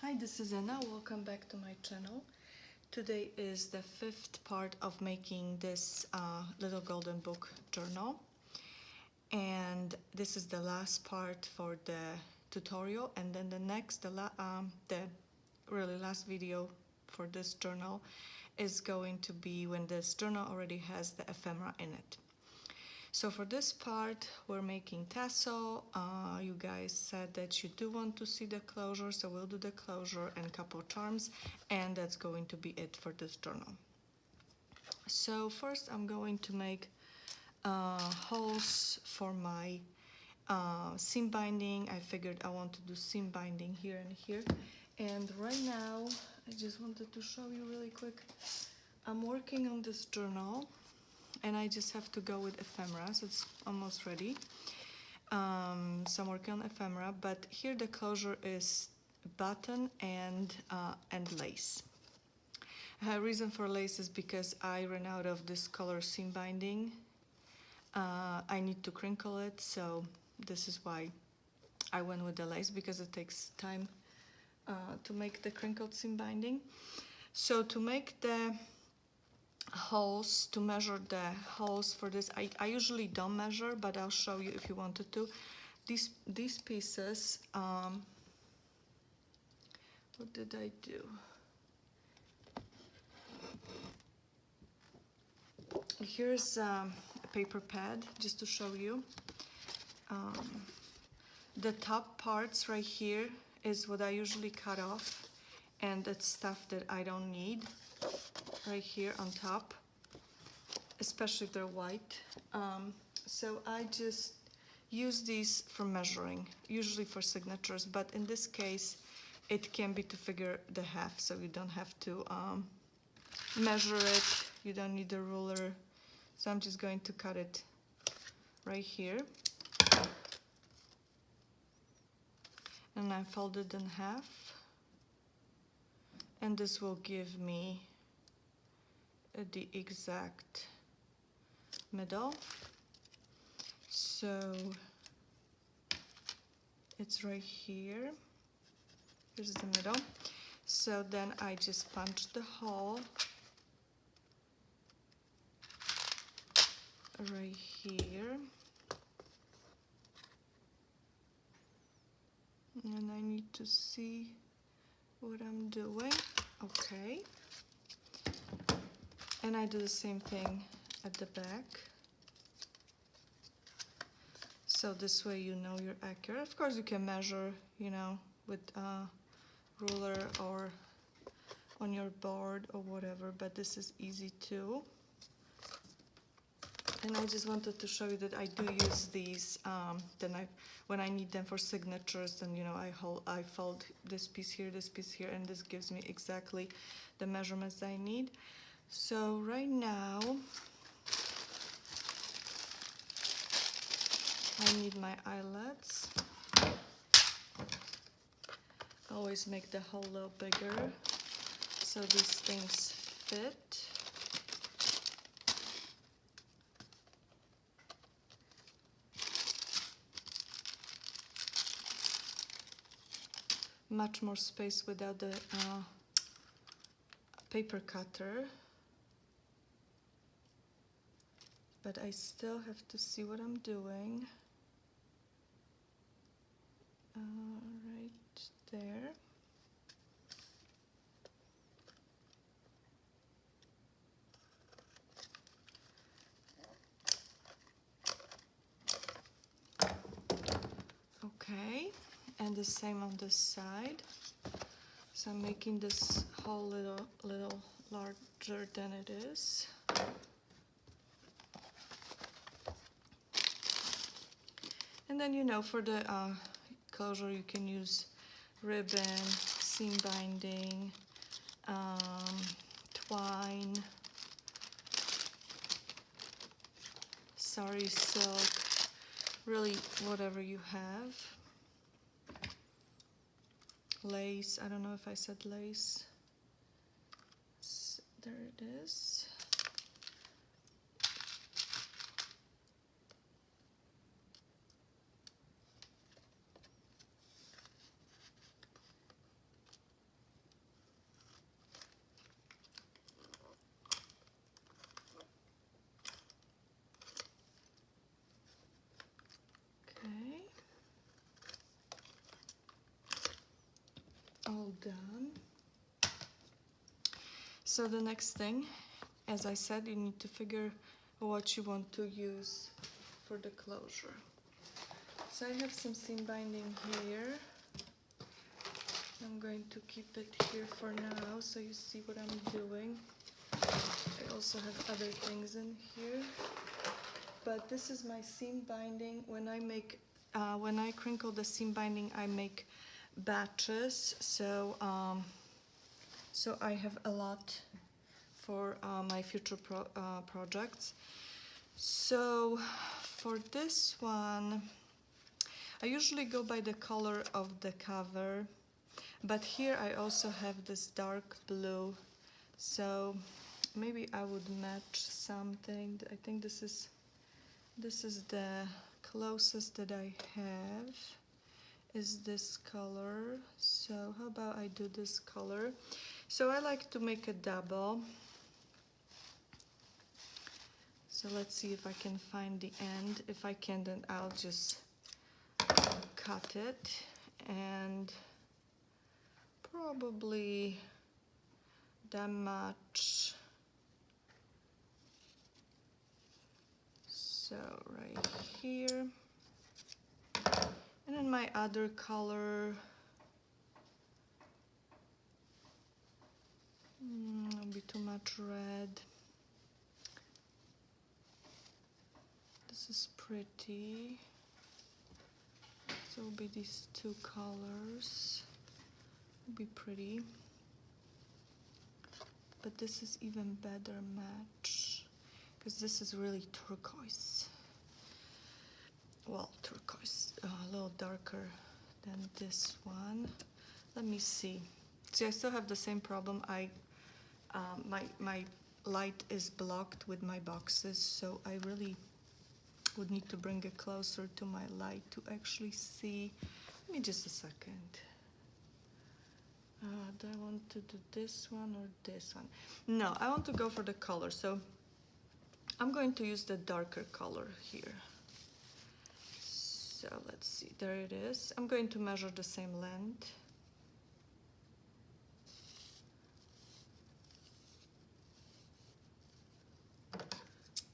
Hi, this is Anna. Welcome back to my channel. Today is the 5th part of making this little golden book journal, and this is the last part for the tutorial, and then the next, the really last video for this journal is going to be when this journal already has the ephemera in it. So for this part, we're making tassel. You guys said that you do want to see the closure, so we'll do the closure and a couple charms, and that's going to be it for this journal. So first I'm going to make holes for my seam binding. I figured I want to do seam binding here and here. And right now, I just wanted to show you really quick. I'm working on this journal, and I just have to go with ephemera, so it's almost ready. So I'm working on ephemera, but here the closure is button and lace. Reason for lace is because I ran out of this color seam binding. I need to crinkle it, so this is why I went with the lace, because it takes time to make the crinkled seam binding. So to make the holes, to measure the holes for this, I usually don't measure, but I'll show you if you wanted to. These pieces, what did I do? Here's a paper pad just to show you. The top parts right here is what I usually cut off, and it's stuff that I don't need right here on top, especially if they're white. So I just use these for measuring, usually for signatures, but in this case it can be to figure the half, so you don't have to measure it, you don't need a ruler. So I'm just going to cut it right here, and I fold it in half, and this will give me the exact middle. So it's right here, here's the middle. So then I just punch the hole right here, and I need to see what I'm doing. Okay, and I do the same thing at the back, so this way you know you're accurate. Of course you can measure, you know, with a ruler or on your board or whatever, but this is easy too. And I just wanted to show you that I do use these. When I need them for signatures, then, you know, I fold this piece here, and this gives me exactly the measurements I need. So right now I need my eyelets. Always make the hole a little bigger so these things fit. Much more space without the paper cutter, but I still have to see what I'm doing. Right there. Okay, and the same on this side. So I'm making this hole little larger than it is. And then, you know, for the closure you can use ribbon, seam binding, twine, sari silk, really whatever you have. Lace, I don't know if I said lace. There it is. all done. So the next thing, as I said, you need to figure what you want to use for the closure. So I have some seam binding here. I'm going to keep it here for now so you see what I'm doing. I also have other things in here, but this is my seam binding. When I crinkle the seam binding, I make batches, so I have a lot for my future projects. So for this one, I usually go by the color of the cover, but here I also have this dark blue, so maybe I would match something. I think this is the closest that I have, is this color. So how about I do this color? So I like to make a double. So let's see if I can find the end. If I can, then I'll just cut it and probably that much. So right here. And then my other color, it'll be too much red. This is pretty. So it'll be these two colors. It'll be pretty. But this is even better match, because this is really turquoise. Well, turquoise, a little darker than this one. Let me see. See, I still have the same problem. My light is blocked with my boxes, so I really would need to bring it closer to my light to actually see. Give me just a second. Do I want to do this one or this one? No, I want to go for the color, so I'm going to use the darker color here. So let's see, there it is. I'm going to measure the same length.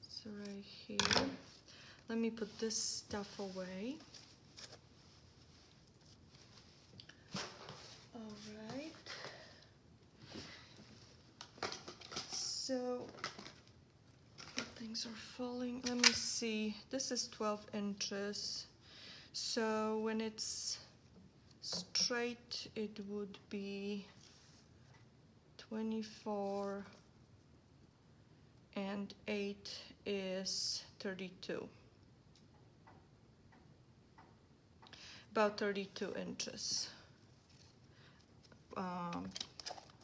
So right here, let me put this stuff away. All right. So things are falling. Let me see. This is 12 inches. So when it's straight, it would be 24, and 8 is 32. About 32 inches.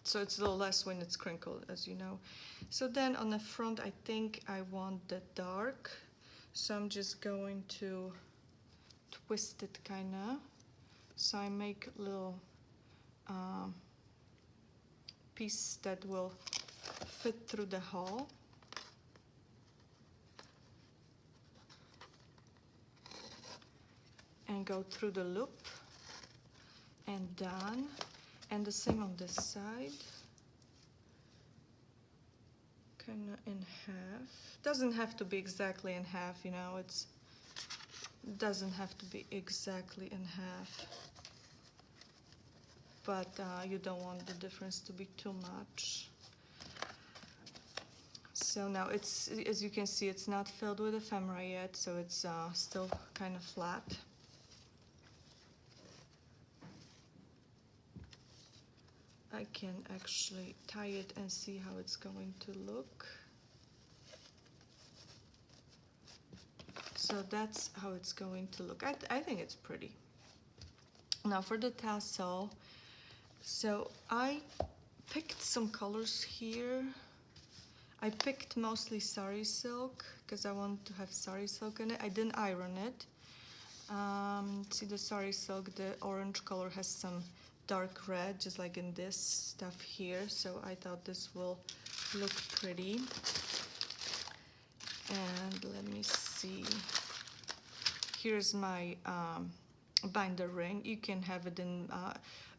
So it's a little less when it's crinkled, as you know. So then on the front, I think I want the dark. So I'm just going to twist it kinda. So I make a little piece that will fit through the hole. And go through the loop and done. And the same on this side. Kind of in half. Doesn't have to be exactly in half, you know, it doesn't have to be exactly in half. But you don't want the difference to be too much. So now it's, as you can see, it's not filled with ephemera yet, so it's still kind of flat. I can actually tie it and see how it's going to look. So that's how it's going to look. I think it's pretty. Now for the tassel, so I picked some colors here. I picked mostly sari silk because I want to have sari silk in it. I didn't iron it. See the sari silk, the orange color has some dark red, just like in this stuff here. So I thought this will look pretty. And let me see. Here's my binder ring. You can have it in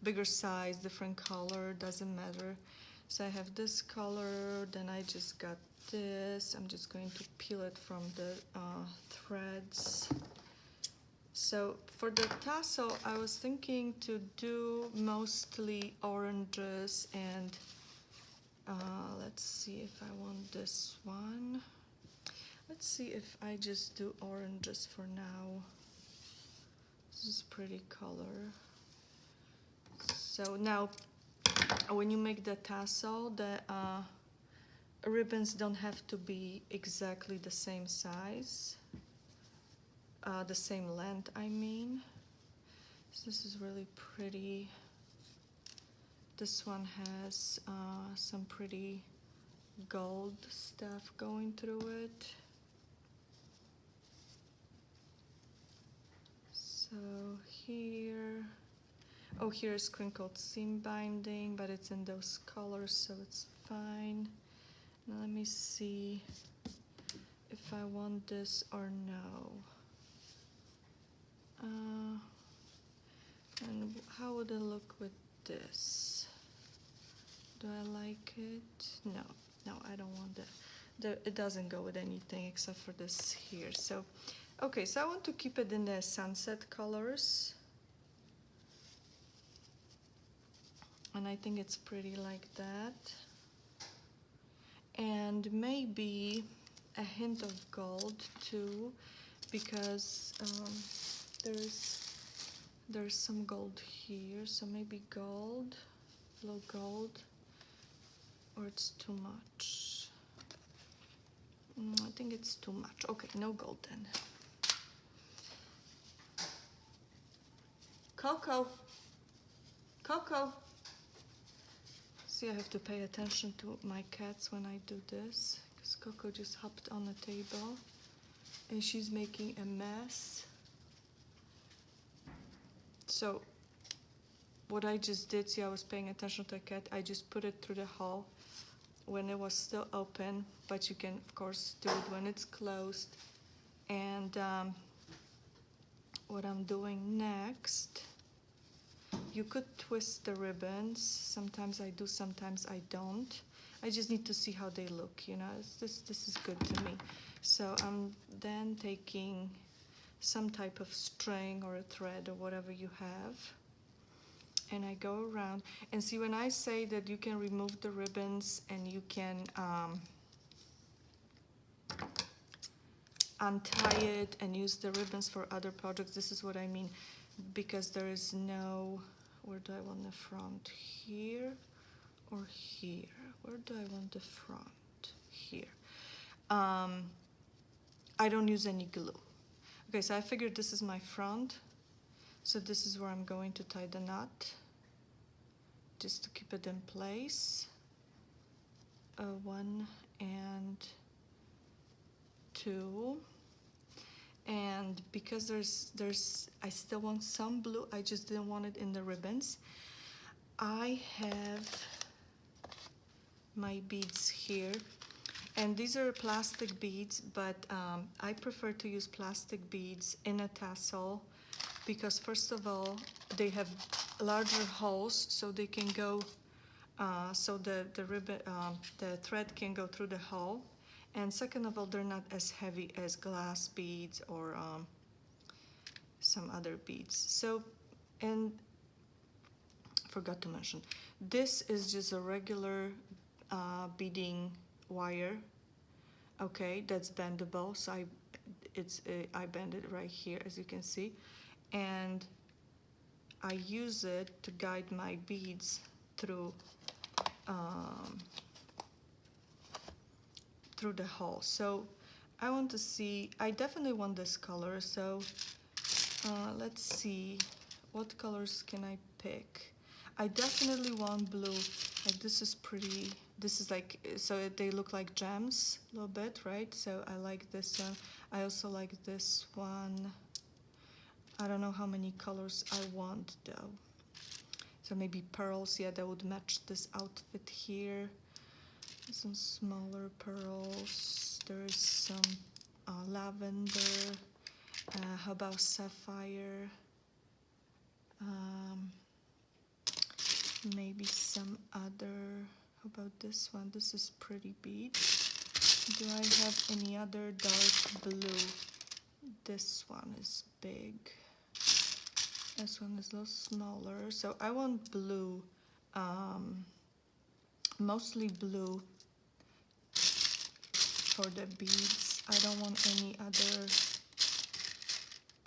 bigger size, different color, doesn't matter. So I have this color, then I just got this. I'm just going to peel it from the threads. So for the tassel, I was thinking to do mostly oranges and let's see if I want this one. Let's see if I just do oranges for now. This is pretty color. So now when you make the tassel, the ribbons don't have to be exactly the same size, the same length, I mean. So this is really pretty. This one has some pretty gold stuff going through it. So here, oh, here's crinkled seam binding, but it's in those colors, so it's fine. Now let me see if I want this or no. And how would it look with this? Do I like it? No, no, I don't want that. It doesn't go with anything except for this here. So, okay, so I want to keep it in the sunset colors. And I think it's pretty like that. And maybe a hint of gold too, because there's some gold here, so maybe gold, a little gold, or it's too much. I think it's too much. Okay, no gold then. Coco, Coco. See, I have to pay attention to my cats when I do this, because Coco just hopped on the table and she's making a mess. So what I just did, see, I was paying attention to the cat. I just put it through the hole when it was still open, but you can of course do it when it's closed. And what I'm doing next, you could twist the ribbons. Sometimes I do, sometimes I don't. I just need to see how they look, you know. This is good to me. So I'm then taking some type of string or a thread or whatever you have, and I go around and see, when I say that you can remove the ribbons and you can untie it and use the ribbons for other projects, this is what I mean, because there is no, where do I want the front? Here or here? Where do I want the front? Here. I don't use any glue. Okay, so I figured this is my front, so this is where I'm going to tie the knot, just to keep it in place. 1 and 2. And because there's I still want some blue, I just didn't want it in the ribbons. I have my beads here, and these are plastic beads, but I prefer to use plastic beads in a tassel because, first of all, they have larger holes, so they can go, so the ribbon, the thread can go through the hole. And second of all, they're not as heavy as glass beads or some other beads. So, and forgot to mention, this is just a regular beading wire. Okay, that's bendable. So I bend it right here, as you can see, and I use it to guide my beads through through the hole. So I want to see, I definitely want this color, so let's see, what colors can I pick? I definitely want blue. Like, this is pretty, this is like, so they look like gems a little bit, right? So I like this one. I also like this one. I don't know how many colors I want though. So maybe pearls, yeah, that would match this outfit here. Some smaller pearls. There's some lavender. How about sapphire? Maybe some other. How about this one? This is pretty bead. Do I have any other dark blue? This one is big. This one is a little smaller. So I want blue, mostly blue for the beads. I don't want any other.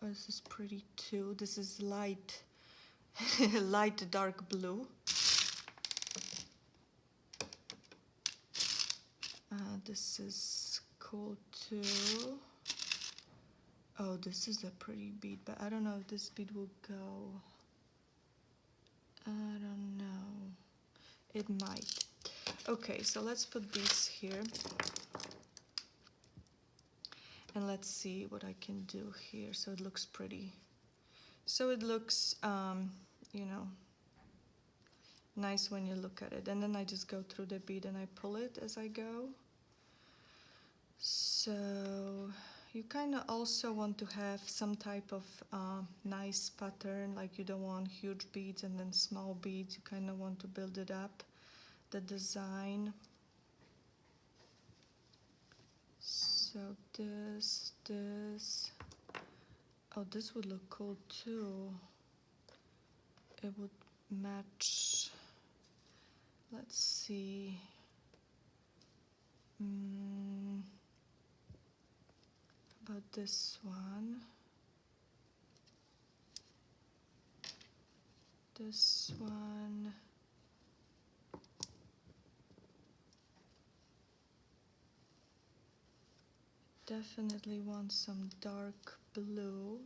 Oh, this is pretty too. This is light, light dark blue. This is cool too. Oh, this is a pretty bead, but I don't know if this bead will go. I don't know. It might. Okay, so let's put these here. And let's see what I can do here so it looks pretty. So it looks, you know, nice when you look at it. And then I just go through the bead and I pull it as I go. So you kind of also want to have some type of nice pattern, like you don't want huge beads and then small beads. You kind of want to build it up, the design. So this. Oh, this would look cool too. It would match. Let's see. About this one. This one. Definitely want some dark blue.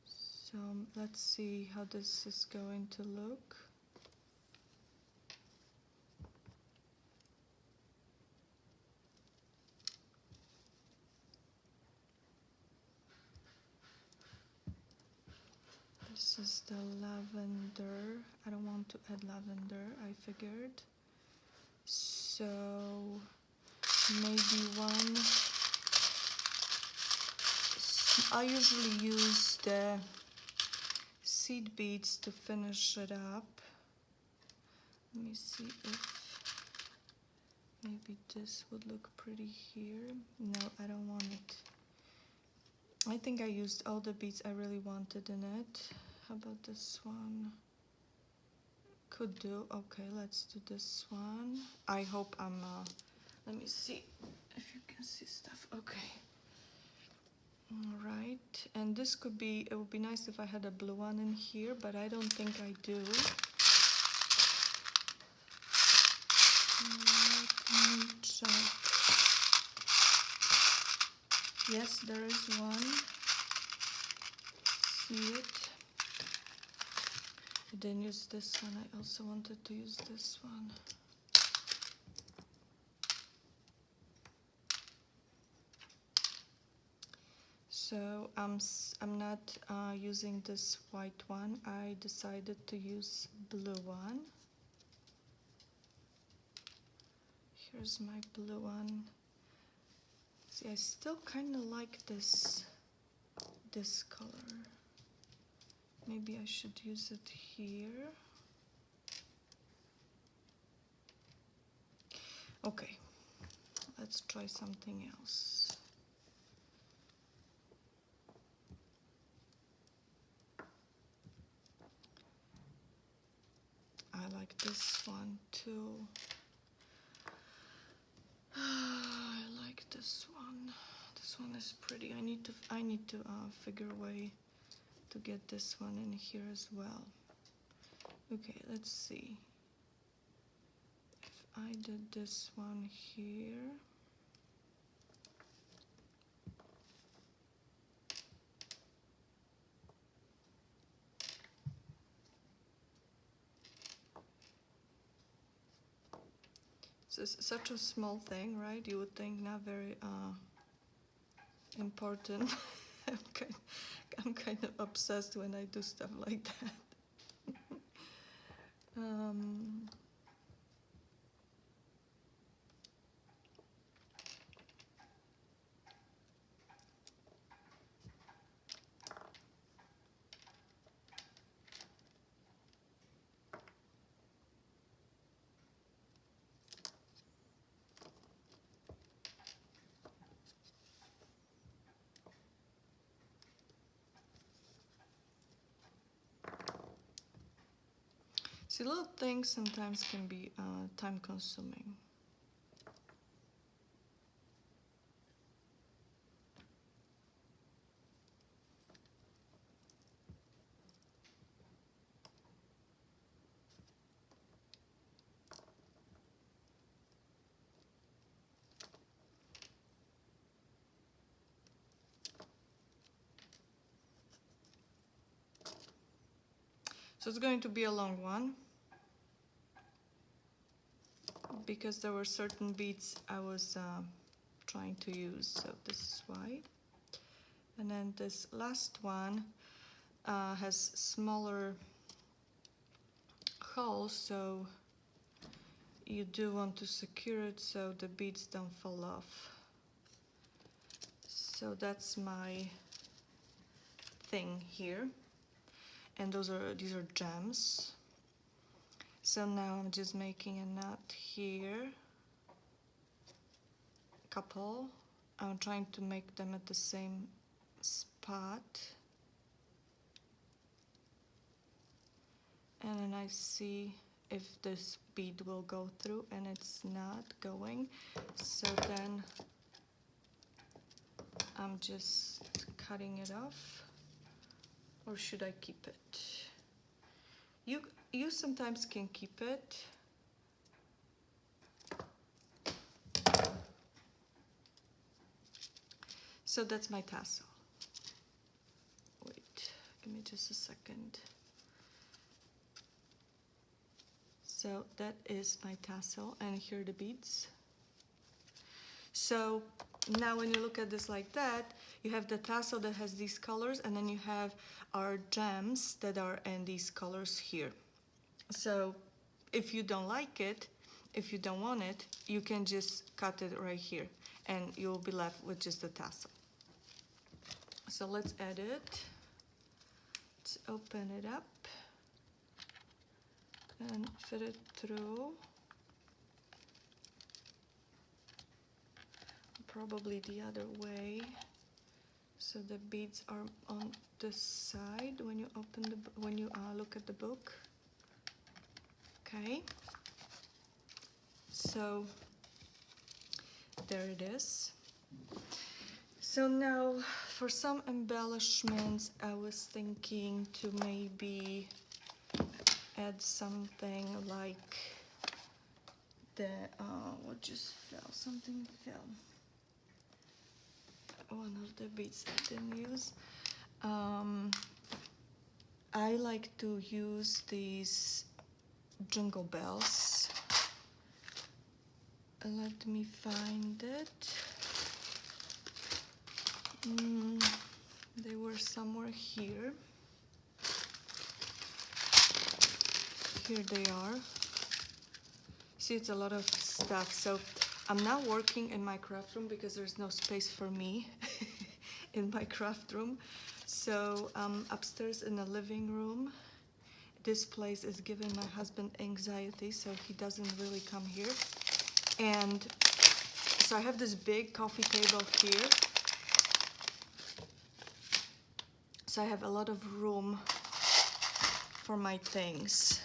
So let's see how this is going to look. This is the lavender. I don't want to add lavender, I figured. So maybe one. I usually use the seed beads to finish it up. Let me see if maybe this would look pretty here. No, I don't want it. I think I used all the beads I really wanted in it. How about this one? Could do. Okay, let's do this one. I hope I'm, let me see if you can see stuff. Okay. All right, and this could be, it would be nice if I had a blue one in here, but I don't think I do. Let me check. Yes, there is one. See it? I didn't use this one. I also wanted to use this one. So I'm not using this white one. I decided to use blue one. Here's my blue one. See, I still kind of like this color. Maybe I should use it here. Okay, let's try something else. I like this one too. I like this one. This one is pretty. I need to figure a way to get this one in here as well. Okay, let's see. If I did this one here. It's such a small thing, right? You would think not very important. I'm kind of obsessed when I do stuff like that. See, little things sometimes can be time consuming. So it's going to be a long one, because there were certain beads I was trying to use, so this is why. And then this last one has smaller holes, so you do want to secure it so the beads don't fall off. So that's my thing here, and these are gems. So now I'm just making a knot here, couple. I'm trying to make them at the same spot, and then I see if this bead will go through, and it's not going, so then I'm just cutting it off. Or should I keep it? You sometimes can keep it. So that's my tassel. Wait, give me just a second. So that is my tassel, and here are the beads. So now when you look at this like that, you have the tassel that has these colors, and then you have our gems that are in these colors here. So if you don't like it, if you don't want it, you can just cut it right here, and you'll be left with just the tassel. So let's add it. Let's open it up and fit it through. Probably the other way, so the beads are on the side when you look at the book. Okay, so there it is. So now for some embellishments, I was thinking to maybe add something like the what just fell, something fell. One of the beads I didn't use. I like to use these jingle bells. Let me find it. They were somewhere here. Here they are. See, it's a lot of stuff. So I'm now working in my craft room because there's no space for me in my craft room. So upstairs in the living room, this place is giving my husband anxiety, so he doesn't really come here. And so I have this big coffee table here. So I have a lot of room for my things.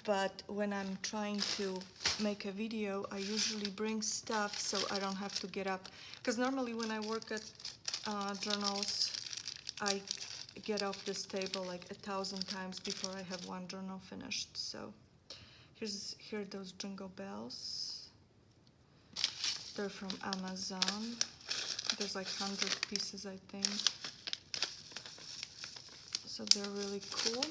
But when I'm trying to make a video, I usually bring stuff so I don't have to get up. Because normally when I work at journals, I get off this table like 1,000 times before I have one journal finished. So here are those jingle bells. They're from Amazon. There's like 100 pieces, I think. So they're really cool.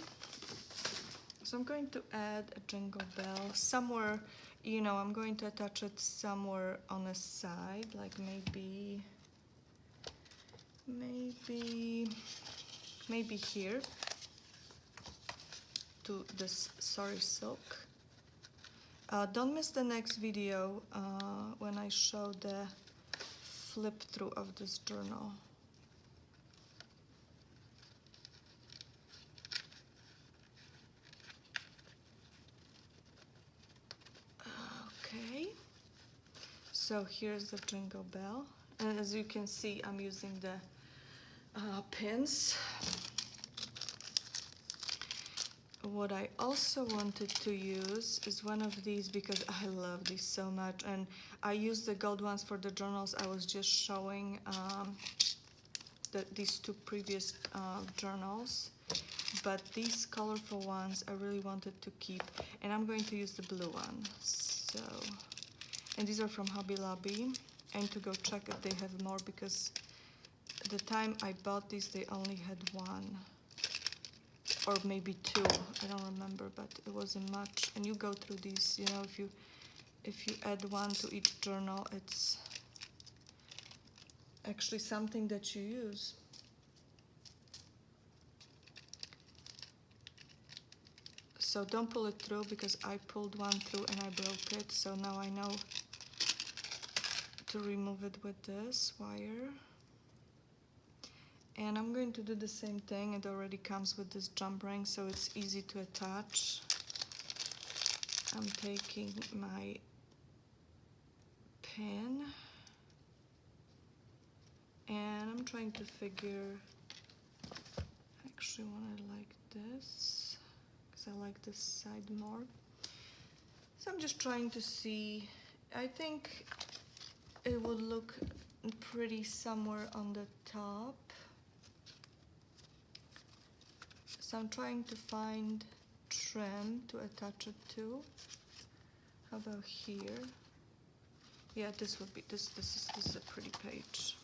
So I'm going to add a jingle bell somewhere, you know, I'm going to attach it somewhere on the side, like maybe here to this sorry silk. Don't miss the next video when I show the flip through of this journal. Okay, so here's the jingle bell, and as you can see, I'm using the pins. what I also wanted to use is one of these, because I love these so much, and I use the gold ones for the journals. I was just showing these two previous journals, but these colorful ones I really wanted to keep, and I'm going to use the blue one. So, and these are from Hobby Lobby, and to go check if they have more, because the time I bought these they only had one or maybe two, I don't remember, but it wasn't much. And you go through these, you know, if you add one to each journal, it's actually something that you use. So don't pull it through, because I pulled one through and I broke it, so now I know to remove it with this wire. And I'm going to do the same thing. It already comes with this jump ring, so it's easy to attach. I'm taking my pin and I'm trying to figure, I actually want it like this because I like this side more. So I'm just trying to see, I think it would look pretty somewhere on the top. So I'm trying to find trim to attach it to. How about here? Yeah, this would be, this is a pretty page.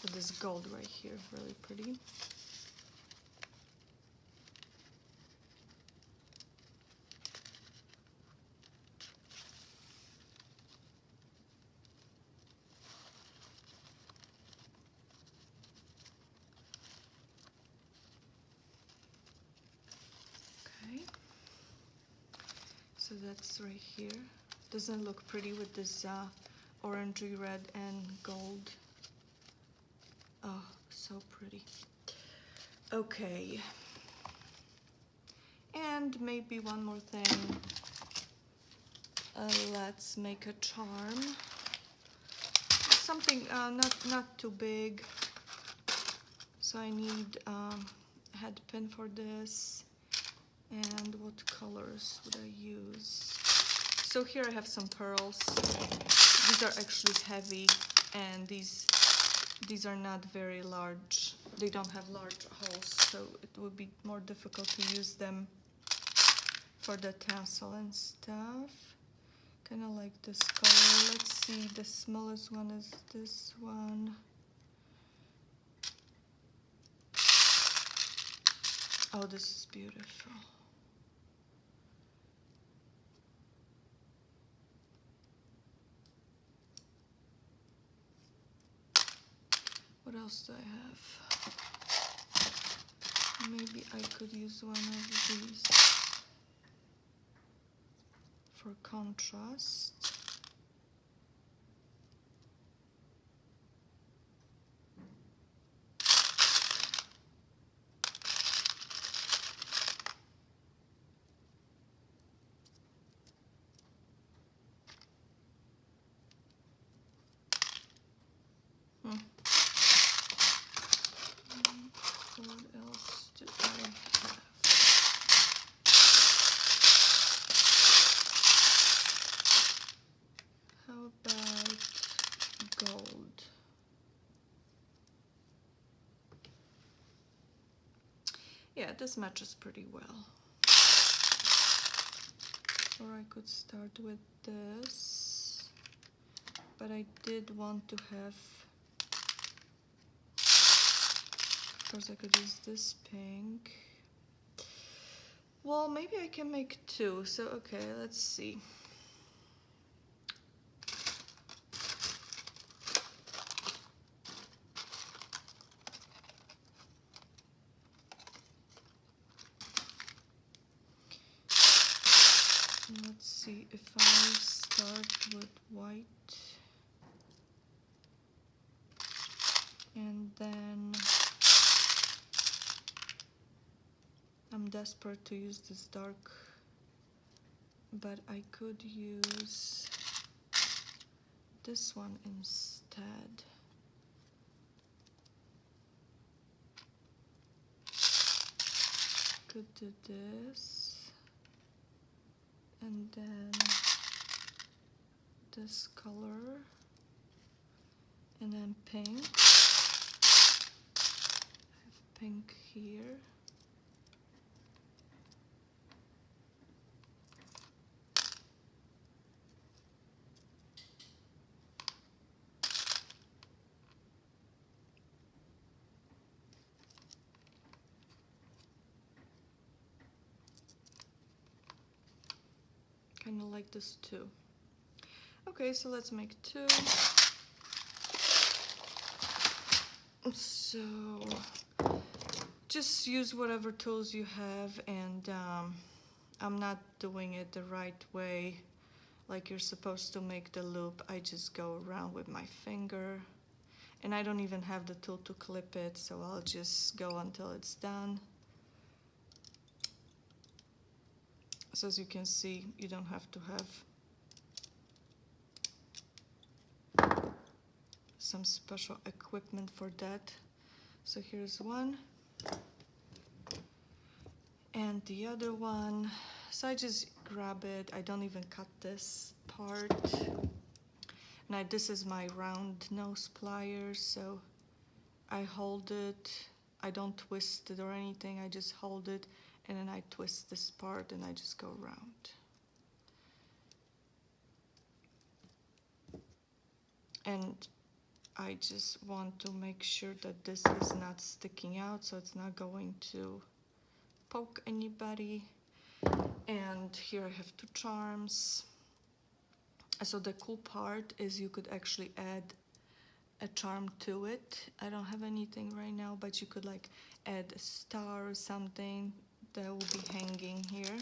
With this gold right here, really pretty. Okay. So that's right here. Doesn't look pretty with this orangey red and gold. Oh, so pretty. Okay. And maybe one more thing. Let's make a charm. Something not too big. So I need a head pin for this. And what colors would I use? So here I have some pearls. These are actually heavy, and these are not very large. They don't have large holes, so it would be more difficult to use them for the tassel and stuff. Kind of like this color. Let's see, the smallest one is this one. Oh, this is beautiful. What else do I have? Maybe I could use one of these for contrast. What else do I have? How about gold? Yeah, this matches pretty well. Or I could start with this, but I did want to have, of course I could use this pink. Well, maybe I can make two, so okay, let's see. Let's see if I start with white and then I'm desperate to use this dark, but I could use this one instead. could do this, and then this color, and then pink. I have pink here. Kind of like this too. Okay, so let's make two. So just use whatever tools you have, and I'm not doing it the right way, like you're supposed to make the loop. I just go around with my finger, and I don't even have the tool to clip it, so I'll just go until it's done. So as you can see, you don't have to have some special equipment for that. So here's one, and the other one. So I just grab it. I don't even cut this part. Now this is my round nose pliers, so I hold it. I don't twist it or anything. I just hold it, and then I twist this part, and I just go around. And I just want to make sure that this is not sticking out, so it's not going to poke anybody. And here I have two charms. So the cool part is you could actually add a charm to it. I don't have anything right now, but you could like add a star or something that will be hanging here.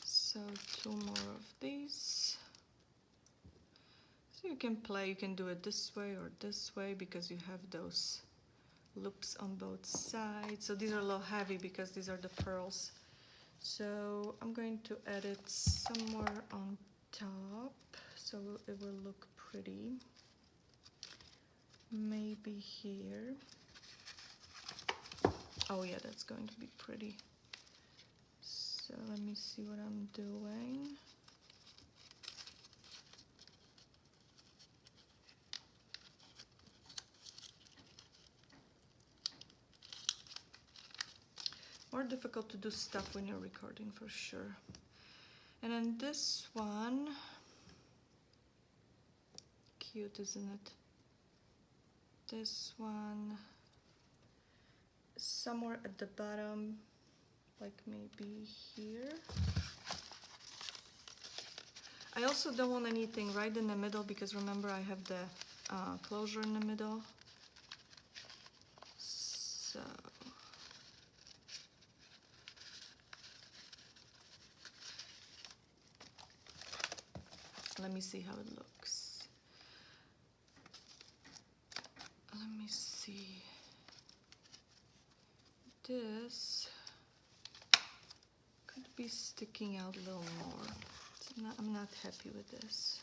So two more of these. So you can play, you can do it this way or this way because you have those loops on both sides. So these are a little heavy because these are the pearls. So I'm going to add it somewhere on top so it will look pretty. Maybe here. Oh yeah, that's going to be pretty. So let me see what I'm doing. More difficult to do stuff when you're recording for sure. And then this one, cute, isn't it? This one, somewhere at the bottom, like maybe here. I also don't want anything right in the middle because remember I have the closure in the middle. So let me see how it looks. Let me see. This could be sticking out a little more. I'm not happy with this.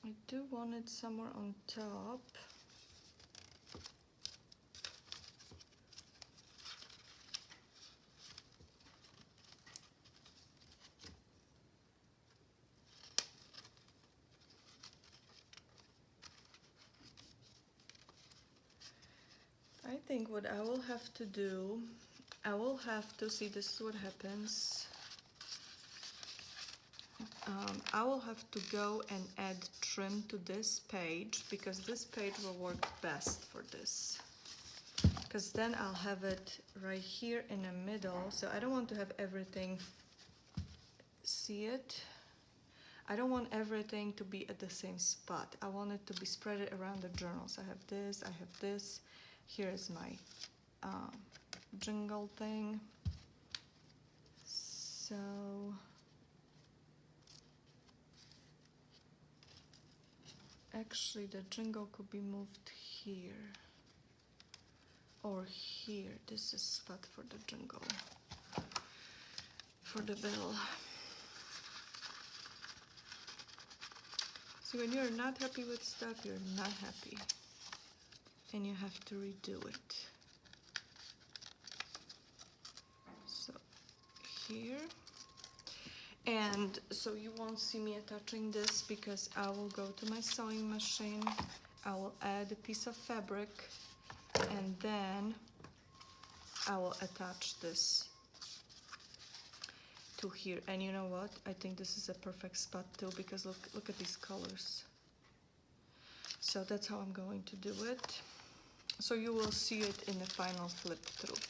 I do want it somewhere on top. I think what I will have to do, I will have to see, this is what happens. I will have to go and add trim to this page because this page will work best for this. Because then I'll have it right here in the middle. So I don't want to have everything, see it? I don't want everything to be at the same spot. I want it to be spread around the journals. I have this, I have this. Here is my jingle thing. So actually the jingle could be moved here. or here. This is spot for the jingle, for the bell. So when you're not happy with stuff, you're not happy, and you have to redo it. So here, and so you won't see me attaching this because I will go to my sewing machine, I will add a piece of fabric, and then I will attach this to here. And you know what, I think this is a perfect spot too, because look at these colors. So that's how I'm going to do it. So you will see it in the final flip through.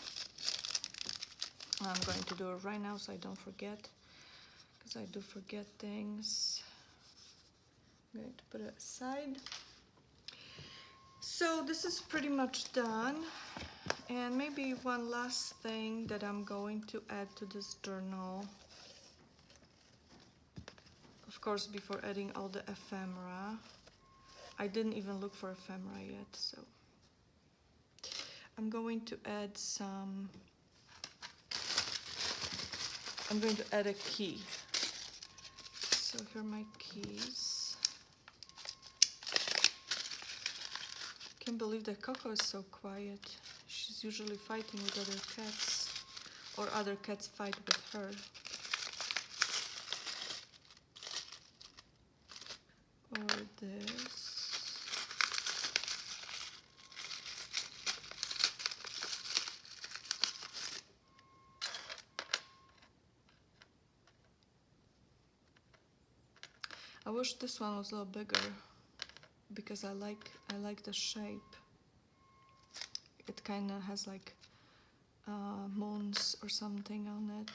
I'm going to do it right now so I don't forget, because I do forget things. I'm going to put it aside. So this is pretty much done. And maybe one last thing that I'm going to add to this journal. Of course, before adding all the ephemera, I didn't even look for ephemera yet, so I'm going to add some, I'm going to add a key. So here are my keys. Can't believe that Coco is so quiet. She's usually fighting with other cats, or other cats fight with her. Or this. I wish this one was a little bigger, because I like the shape. It kind of has like moons or something on it.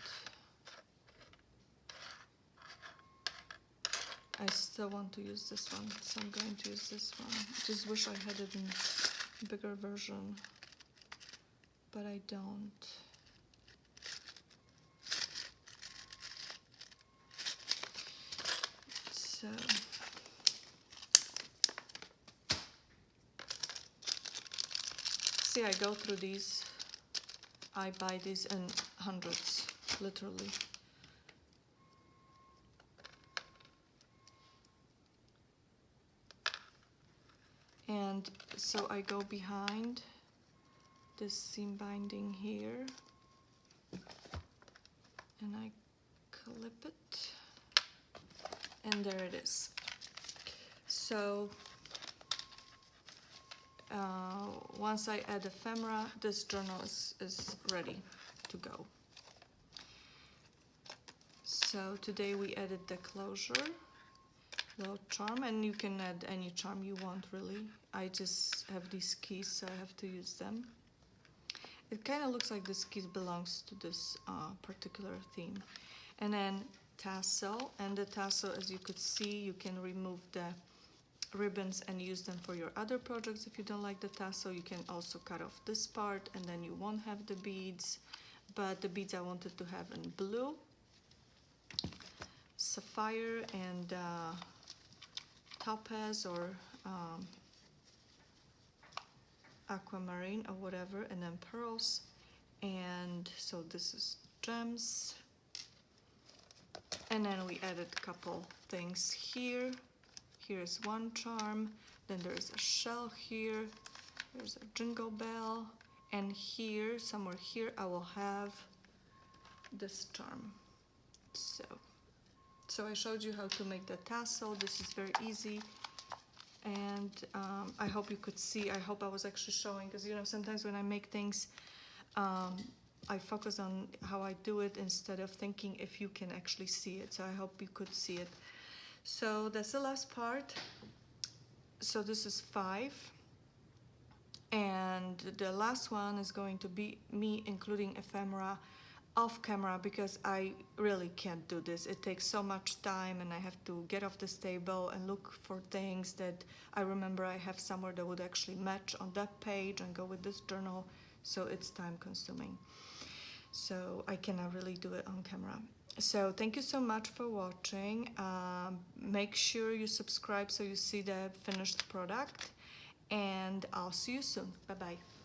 I still want to use this one, so I'm going to use this one. I just wish I had it in a bigger version, but I don't. So see, I go through these. I buy these in hundreds, literally. And so I go behind this seam binding here, and I clip it, and there it is. So once I add ephemera, this journal is ready to go. So today we added the closure, little charm, and you can add any charm you want, really. I just have these keys, so I have to use them. It kind of looks like this key belongs to this particular theme. And then tassel, and the tassel, as you could see, you can remove the ribbons and use them for your other projects. If you don't like the tassel, you can also cut off this part, and then you won't have the beads. But the beads I wanted to have in blue, sapphire, and topaz, or aquamarine, or whatever, and then pearls. And so this is gems. And then we added a couple things here. Here's one charm, then there's a shell here, there's a jingle bell, and here, somewhere here, I will have this charm. So I showed you how to make the tassel. This is very easy, and I hope you could see. I hope I was actually showing, because you know, sometimes when I make things, I focus on how I do it instead of thinking if you can actually see it. So I hope you could see it. So that's the last part. So this is 5. And the last one is going to be me including ephemera off camera, because I really can't do this. It takes so much time, and I have to get off this table and look for things that I remember I have somewhere that would actually match on that page and go with this journal. So it's time consuming. So I cannot really do it on camera. So thank you so much for watching. Make sure you subscribe so you see the finished product, and I'll see you soon. Bye bye.